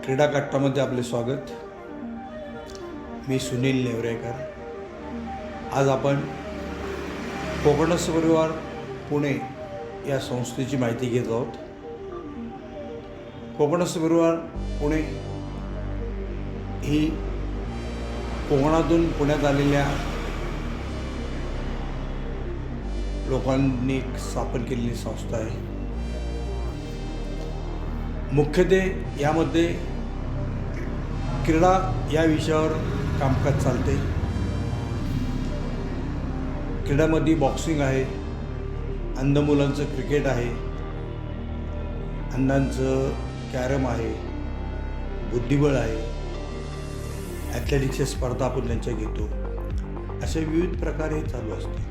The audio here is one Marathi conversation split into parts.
क्रीडा कट्टामध्ये आपले स्वागत. मी सुनील नेवरेकर. आज आपण कोकणस्थ परिवार पुणे या संस्थेची माहिती घेत आहोत. कोकणस्थ परिवार पुणे ही कोकणातून पुण्यात आलेल्या लोकांनी स्थापन केलेली संस्था आहे. मुख्यतः यामध्ये क्रीडा या विषयावर कामकाज चालते. क्रीडामध्ये बॉक्सिंग आहे, अंध मुलांचं क्रिकेट आहे, अंधांचं कॅरम आहे, बुद्धिबळ आहे, ॲथलेटिक्सच्या स्पर्धा आपण त्यांच्या घेतो. असे विविध प्रकारे चालू असते.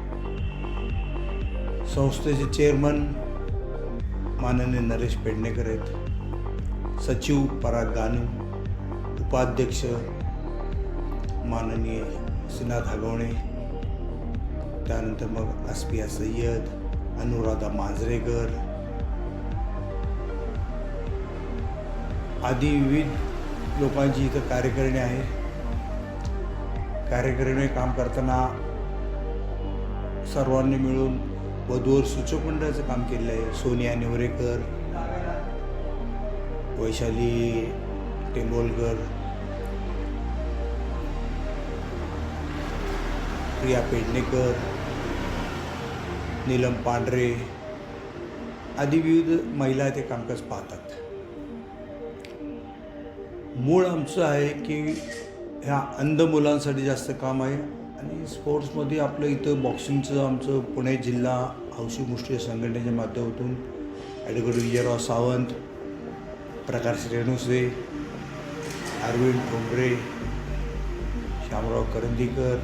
संस्थेचे चेअरमन माननीय नरेश पेडणेकर आहेत, सचिव पराग गानू, उपाध्यक्ष माननीय सिनाथ हगवणे, त्यानंतर मग अस्पिया सय्यद, अनुराधा मांजरेकर आदी विविध लोकांची इथं कार्यकारिणी आहे. कार्यकारिणी काम करताना सर्वांनी मिळून वधूवर सूचक मंडळाचं काम केलेलं आहे. सोनिया नेवरेकर, वैशाली टेंबोलकर, प्रिया पेडणेकर, नीलम पांढरे आदी विविध महिला ते कामकाज पाहतात. मूळ आमचं आहे की ह्या अंध मुलांसाठी जास्त काम आहे आणि स्पोर्ट्समध्ये आपलं इथं बॉक्सिंगचं आमचं पुणे जिल्हा हौशी मुष्टी संघटनेच्या माध्यमातून ॲडव्होकेट विजयराव सावंत, प्रकाश रेणुसे, अरविंद ठोंबरे, श्यामराव करंदीकर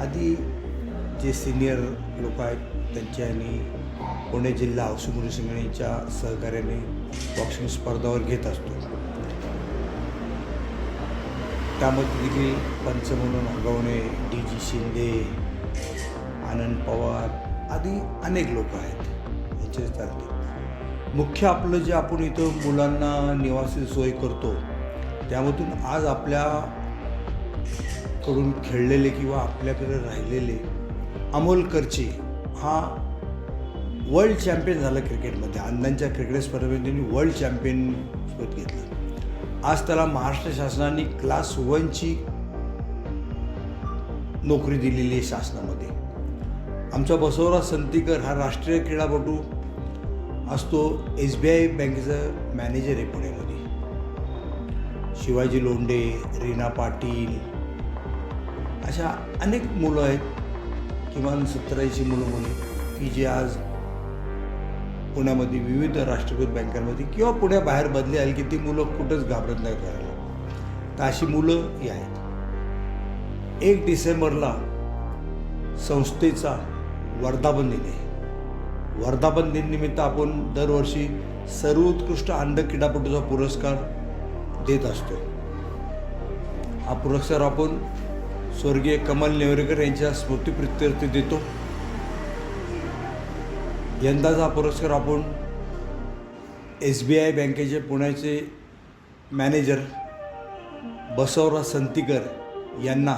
आदी जे सिनियर लोक आहेत त्यांच्या आणि पुणे जिल्हा हौशी मुष्टी संघटनेच्या सहकार्याने बॉक्सिंग स्पर्धावर घेत असतो. त्यामध्ये देखील पंच म्हणून हगवणे, डी जी शिंदे, आनंद पवार आदी अनेक लोक आहेत यांचे चालते. मुख्य आपलं जे आपण इथं मुलांना निवासी सोय करतो त्यामधून आज आपल्याकडून खेळलेले किंवा आपल्याकडे राहिलेले अमोल करचे हा वर्ल्ड चॅम्पियन झाला क्रिकेटमध्ये. अंधांच्या क्रिकेट स्पर्धेमध्ये त्यांनी वर्ल्ड चॅम्पियनशिप घेतलं. आज त्याला महाराष्ट्र शासनाने क्लास 1ची नोकरी दिलेली आहे शासनामध्ये. आमचा बसवराज संतीकर हा राष्ट्रीय क्रीडापटू असतो. SBI बँकेचा मॅनेजर आहे पुण्यामध्ये. शिवाजी लोंढे, रीना पाटील अशा अनेक मुलं आहेत, किमान 17 मुलं म्हणून की जे आज पुण्यामध्ये विविध राष्ट्रीयकृत बँकांमध्ये किंवा पुण्याबाहेर बदली आली की ती मुलं कुठंच घाबरत नाही करायला. तर अशी मुलं ही आहेत. 1 डिसेंबरला संस्थेचा वर्धापन दिन आहे. वर्धापन दिनानिमित्त आपण दरवर्षी सर्वोत्कृष्ट अंध क्रीडापटूचा पुरस्कार देत असतो. हा पुरस्कार आपण स्वर्गीय कमल नेवरेकर यांच्या स्मृतिप्रित्यर्थ देतो. यंदाचा पुरस्कार आपण SBI बँकेचे पुण्याचे मॅनेजर बसवराज संतीकर यांना,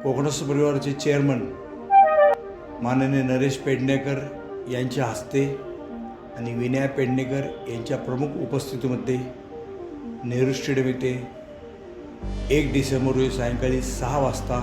कोकणस्थ परिवाराचे चेअरमन माननीय नरेश पेडणेकर यांच्या हस्ते आणि विनया पेडणेकर यांच्या प्रमुख उपस्थितीमध्ये नेहरू स्टेडियम येथे 1 डिसेंबर रोजी सायंकाळी 6 वाजता